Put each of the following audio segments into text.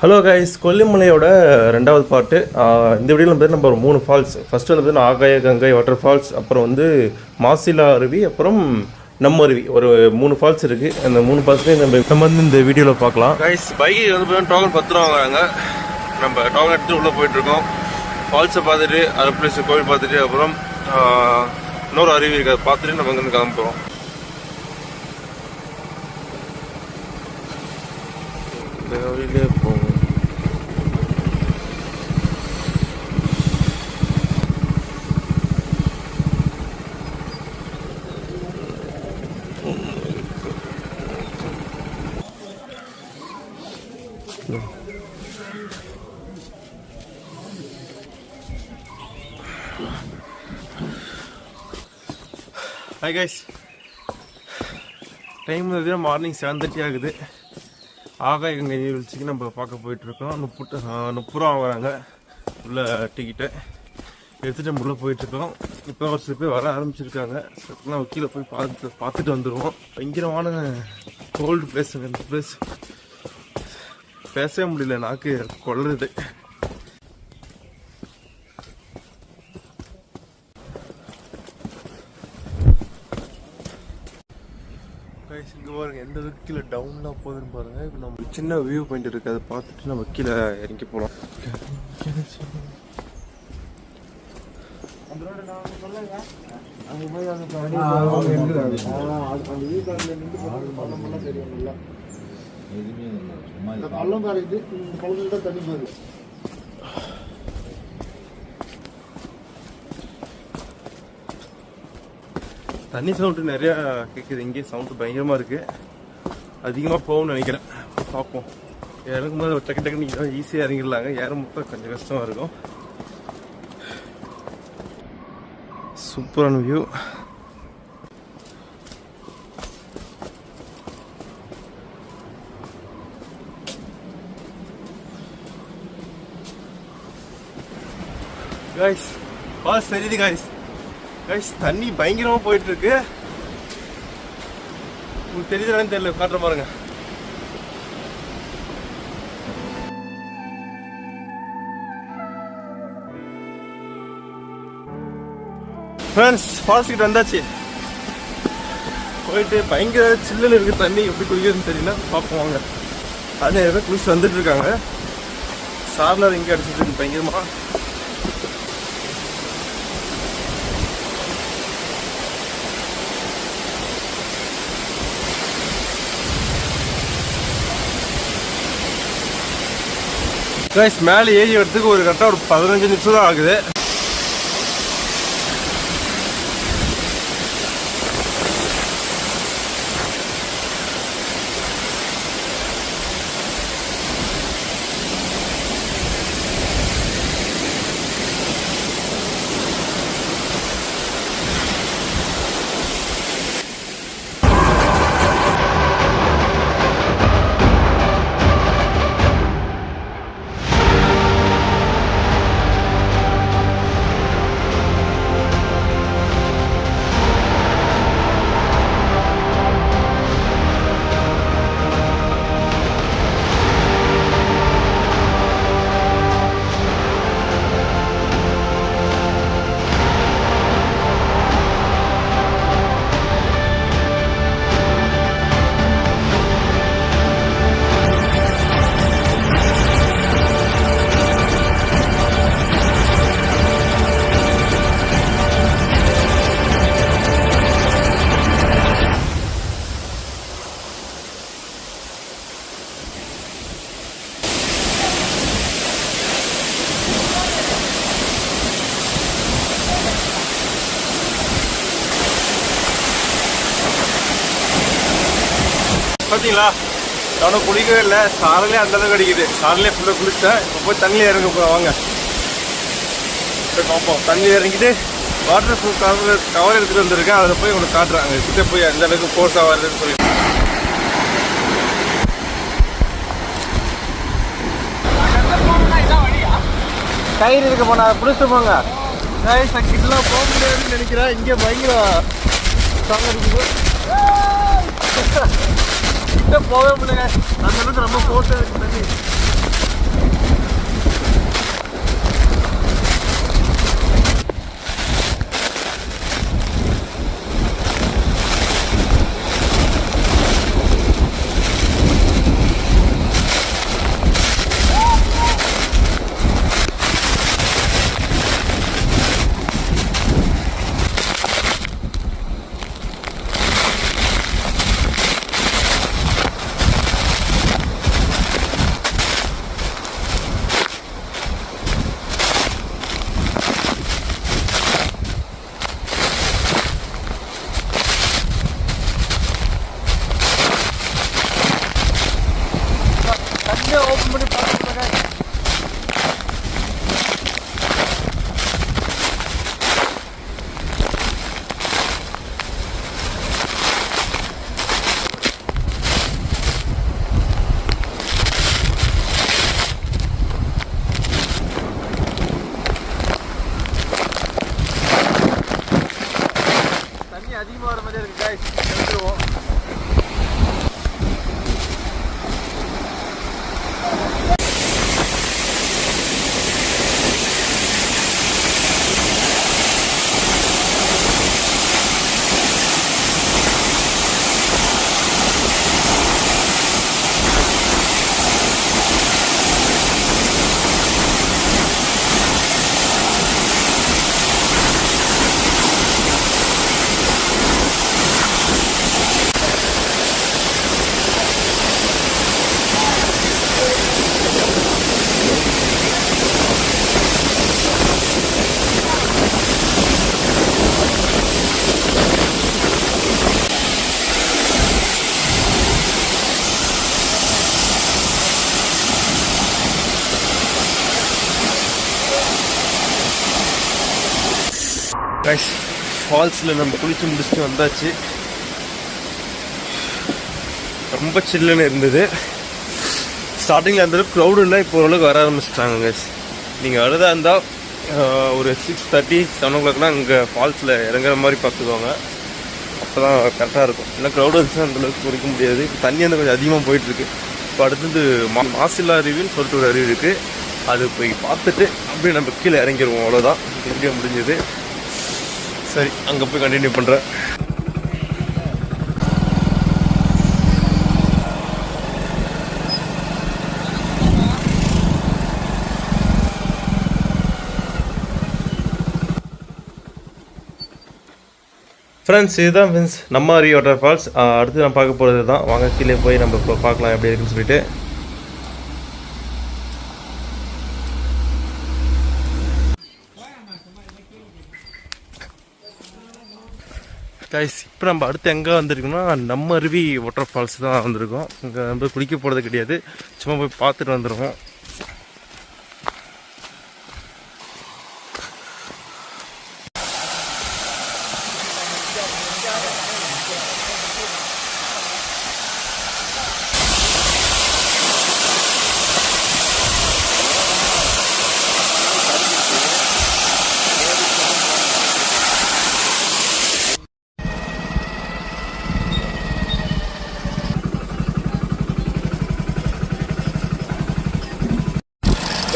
Hello guys, கொல்லிமலையோட ரெண்டாவது part. இந்த வீடியோவில் நம்ம ஒரு 3 ஃபால்ஸ். ஃபஸ்ட்டு வந்து ஆகாய கங்கை வாட்டர் ஃபால்ஸ், அப்புறம் மாசிலா அருவி, அப்புறம் நம்ம அருவி, ஒரு 3 ஃபால்ஸ் இருக்குது. அந்த 3 ஃபால்ஸ்லேயும் நம்ம இந்த வீடியோவில் பார்க்கலாம். கைஸ், பைக்கு டோக்கன் 10 ரூபா வாங்குறாங்க. நம்ம டோக்கன் எடுத்துகிட்டு உள்ளே போயிட்டுருக்கோம். ஃபால்ஸை பார்த்துட்டு, அருப்ளேஸ் கோவில் பார்த்துட்டு, அப்புறம் இன்னொரு அருவி இருக்காது பார்த்துட்டு நம்ம இங்கேருந்து கிளம்புறோம். இந்த வழியிலே போவோம். ஹாய் கைஸ், டைம் மார்னிங் 7:30 ஆகுது. ஆகாய கங்கை நீர்வீழ்ச்சிக்கு நம்ம பார்க்க போயிட்டுருக்கோம். 30 ரூபா வாங்குறாங்க உள்ள டிக்கெட்டை எடுத்துகிட்டு நம்ம உள்ளே போயிட்டுருக்கோம். இப்போ ஒரு சில பேர் வர ஆரம்பிச்சிருக்காங்க. நம்ம கீழே போய் பார்த்துட்டு வந்துடுவோம். பயங்கரமான கோல்டு பிளேஸுங்க இந்த பிளேஸ். பேசவே முடியல, நாக்கு கொள்ளுது. இங்கே பாருங்க எந்த அளவுக்கு கீழே டவுன்லாம் போகுதுன்னு பாருங்க. இப்போ நம்ம சின்ன வியூ பாயிண்ட் இருக்குது, அதை பார்த்துட்டு நம்ம கீழே இறங்கி போகலாம். தண்ணி சவுண்டு நிறையா கேட்குது. இங்கே சவுண்டு பயங்கரமாக இருக்குது. அதிகமாக போகும்னு நினைக்கிறேன். பார்ப்போம். இறங்கும் போது டக்கு டக்குன்னு ஈஸியாக இறங்கிடலாங்க. ஏறும் போது கொஞ்சம் கஷ்டமாக இருக்கும். சூப்பரான வியூ. கைஸ், பாஸ் தெரியுது கைஸ். கைஸ், தண்ணி பயங்கரமாக போயிட்டு இருக்கு. உங்களுக்கு தெரியுதுன்னு தெரியல, காட்டுற பாருங்க. ஃப்ரெண்ட்ஸ், ஃபால்ஸ் கிட்ட வந்தாச்சு. போயிட்டு பயங்கர சில்லுன்னு இருக்கு தண்ணி. எப்படி குளிக்கிறதுன்னு தெரியல, பார்ப்போம் வாங்க. அது நிறைய பேர் குளிச்சு வந்துட்டு இருக்காங்க. சார்லார் இங்கே அடிச்சுட்டு இருக்கு பயங்கரமா. கைஸ், மேலே ஏறி வரதுக்கு ஒரு கரெக்டாக ஒரு 15 நிமிஷம் தான் ஆகுது. பார்த்தீங்களா, நானும் குளிக்கவே இல்லை. சாரிலே அந்த அளவுக்கு அடிக்குது. சாரிலே ஃபுல்லாக குளிச்சிட்டேன். இப்போ போய் தண்ணியில் இறங்க போகிறோம் வாங்க. போய் பார்ப்போம். தண்ணியில் இறங்கிட்டு வாட்டர் ப்ரூஃப் கவர் எடுத்துகிட்டு வந்துருக்கேன். அதில் போய் உங்களுக்கு காட்டுறேன். அங்கே கிட்டே போய் எந்த அளவுக்கு ஃபோர்ஸாக வருதுன்னு சொல்லி. கயிறு இருக்க போனா பிடிச்சிட்டு போங்க. கிட்டலாம் போக முடியாதுன்னு நினைக்கிறேன். இங்கே பயங்கர ஸ்ட்ராங்காக இருக்குது. கிட்ட போகவே முடியல. அந்த அளவுக்கு ரொம்ப ஃபோர்ஸாக இருக்குது தண்ணி. கைஸ் ஃபால்ஸில் நம்ம குளிச்சு முடிச்சுட்டு வந்தாச்சு. ரொம்ப சில்லுன்னு இருந்தது. ஸ்டார்டிங்கில் அந்தளவுக்கு க்ரௌடு இல்லை, இப்போ ஓரளவுக்கு வர ஆரம்பிச்சிட்டாங்க கைஸ். நீங்கள் வரதா இருந்தால் ஒரு 6:30, 7 o'clockலாம் இங்கே ஃபால்ஸில் இறங்குற மாதிரி பார்த்துக்குவாங்க. அப்போ தான் கரெக்டாக இருக்கும். இல்லை க்ரௌடு வந்துச்சுன்னா அந்தளவுக்கு குளிக்க முடியாது. இப்போ தண்ணி வந்து கொஞ்சம் அதிகமாக போயிட்டுருக்கு. இப்போ அடுத்தது மாசிலா அருவின்னு சொல்லிட்டு ஒரு அருவி இருக்குது. அது போய் பார்த்துட்டு அப்படியே நம்ம கீழே இறங்கிடுவோம். அவ்வளோதான், வீடியோ முடிஞ்சது. சரி, அங்கே போய் கண்டினியூ பண்ணுறேன். ஃப்ரெண்ட்ஸ், இதுதான் ஃப்ரெண்ட்ஸ் நம்ம அருவி வாட்டர் ஃபால்ஸ். அடுத்து நான் பார்க்க போகிறது தான். வாங்க கீழே போய் நம்ம இப்போ பார்க்கலாம் எப்படி இருக்குன்னு சொல்லிட்டு. கைஸ், இப்போ நம்ம அடுத்து எங்கே வந்திருக்கோம்னா நம்ம அருவி வாட்டர் ஃபால்ஸ் தான் வந்திருக்கோம். இங்கே நம்ம குளிக்க போகிறது கிடையாது, சும்மா போய் பார்த்துட்டு வந்துடுவோம்.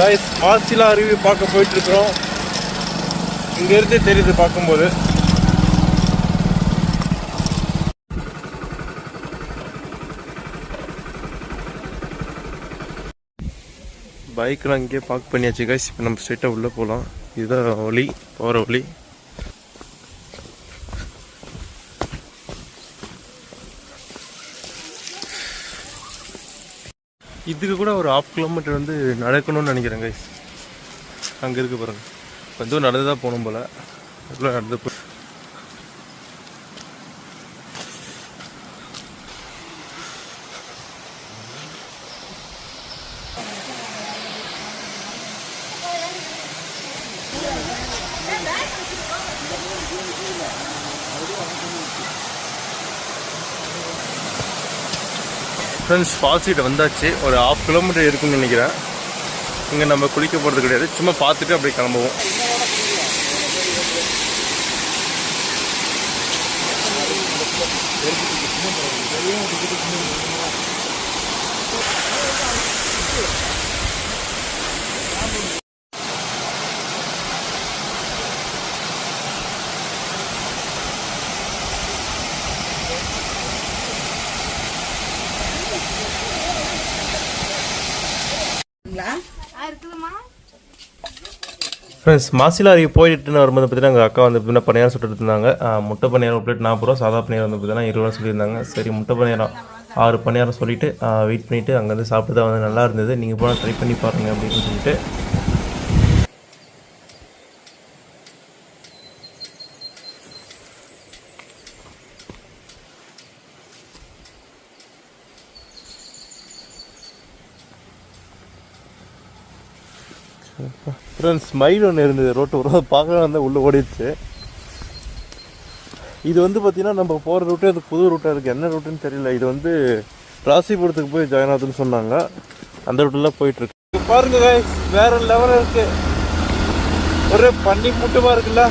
கைஸ், மாசிலா அருவி பார்க்க போயிட்டுருக்குறோம். இங்கேருந்து தெரியுது பார்க்கும்போது. பைக்கெலாம் இங்கேயே பார்க் பண்ணியாச்சு கைஸ். இப்போ நம்ம ஸ்ட்ரெயிட்டாக உள்ளே போகலாம். இதுதான் வழி, போகிற வழி. இதுக்கு கூட ஒரு 1/2 kilometer வந்து நடக்கணும்னு நினைக்கிறேன் கைஸ். அங்கே இருக்கு பாருங்க, வந்து நடந்து தான் போகணும் போல். அதுக்குள்ளே நடந்து போ. ஃப்ரெண்ட்ஸ், ஃபால்ஸ் கிட்ட வந்தாச்சு. ஒரு 1/2 kilometer இருக்குன்னு நினைக்கிறேன். இங்கே நம்ம குளிக்க போகிறது கிடையாது, சும்மா பார்த்துட்டு அப்படியே கிளம்புவோம். ஃப்ரெண்ட்ஸ், மாசிலா அருவி போயிட்டுன்னு வரும்போது பார்த்தீங்கன்னா எங்கள் அக்கா வந்து பார்த்தீங்கன்னா பணியாரம் சுட்டுட்டு இருந்தாங்க. முட்டை பணியாரம் ஒரு பிளேட் 40 ரூபா, சாதா பணியாரம் வந்து பார்த்தீங்கன்னா 20 ரூபா சொல்லியிருந்தாங்க. சரி, முட்டை பணியாரம் 6 பணியாரம் சொல்லிவிட்டு வெயிட் பண்ணிவிட்டு அங்கே வந்து சாப்பிட்டு தான் வந்து நல்லா இருந்தது. நீங்கள் போனால் ட்ரை பண்ணி பாருங்கள் அப்படின்னு சொல்லிட்டு. ஃப்ரெண்ட்ஸ், மயில் ஒன்று இருந்தது ரோட்டு ஓரம், பார்க்கலாம் வந்து உள்ளே ஓடிடுச்சு. இது வந்து பார்த்தீங்கன்னா நம்ம போகிற ரூட்டே அது புது ரூட்டாக இருக்குது. என்ன ரூட்டுன்னு தெரியல. இது வந்து ராசிபுரத்துக்கு போய் ஜாயின் ஆகுதுன்னு சொன்னாங்க. அந்த ரூட்டில் போயிட்டுருக்கு. பாருங்க கைஸ், வேறு லெவலில் இருக்குது. ஒரே பண்ணி முட்டுமா இருக்குல்ல.